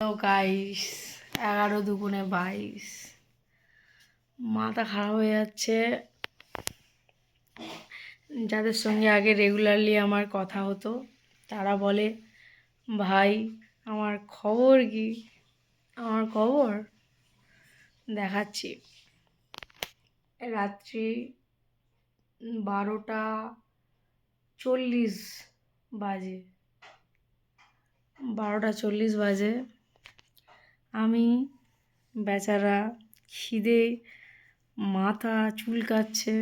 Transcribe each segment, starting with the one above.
Hello guys, 11 × 2 = 22। মাথা খারাপ হয়ে যাচ্ছে। যাদের সঙ্গে আগে রেগুলারলি আমার কথা হতো তারা বলে, ভাই আমার খবর কি? আমার খবর দেখাচ্ছি। রাত্রি 12:40 বাজে। 12:40 বাজে। আমি বেচারা খিদে মাথা চুলকাচ্ছে,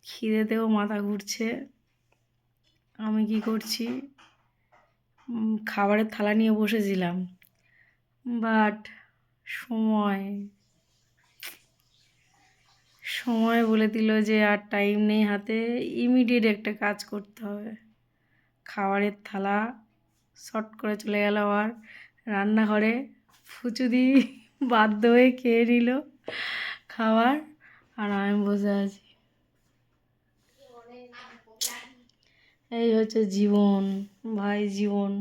খিদেতেও মাথা ঘুরছে। আমি কি করছি, খাবারের থালা নিয়ে বসেছিলাম, বাট সময় বলে দিল যে আর টাইম নেই হাতে, ইমিডিয়েট একটা কাজ করতে হবে। খাবারের থালা শর্ট করে চলে গেল আর রান্নাঘরে। ফুচুদি বাধ্য হয়ে খেয়ে নিল খাবার, আর আমি বসে আছি। এই হচ্ছে জীবন ভাই, জীবন।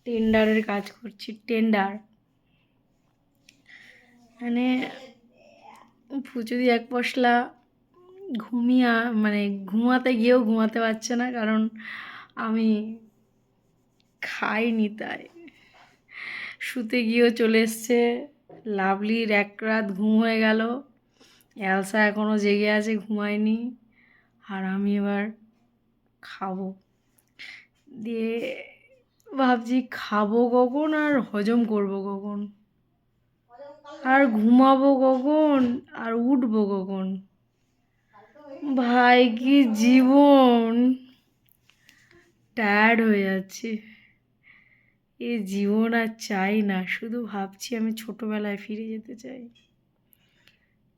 টেন্ডারের কাজ করছি, টেন্ডার। মানে ফুচুদি এক পশলা ঘুমাতে গিয়েও ঘুমাতে পারছে না, কারণ আমি খাইনি। তাই শুতে গিয়েও চলে এসছে। লাভলির এক রাত ঘুম হয়ে গেল, এলসা এখনও জেগে আছে, ঘুমায়নি। আর আমি এবার খাবো। দিয়ে ভাবছি খাবো কখন আর হজম করবো কখন, আর ঘুমাবো কখন আর উঠবো কখন। ভাই কি জীবন, টায়ার্ড হয়ে যাচ্ছে। এই জীবন আর চাই না, শুধু ভাবছি আমি ছোটোবেলায় ফিরে যেতে চাই।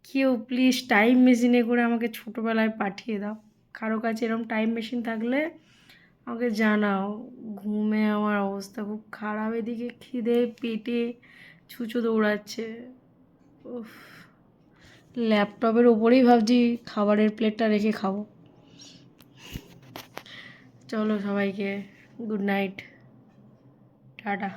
কেউ প্লিজ টাইম মেশিনে করে আমাকে ছোটোবেলায় পাঠিয়ে দাও। কারো কাছে এরকম টাইম মেশিন থাকলে আমাকে জানাও। ঘুমে আমার অবস্থা খুব খারাপ, এদিকে খিদে পেটে ছুঁচো দৌড়াচ্ছে। উফ, ল্যাপটপের ওপরেই ভাবছি খাবারের প্লেটটা রেখে খাবো। চলো সবাইকে গুড নাইট, টাটা।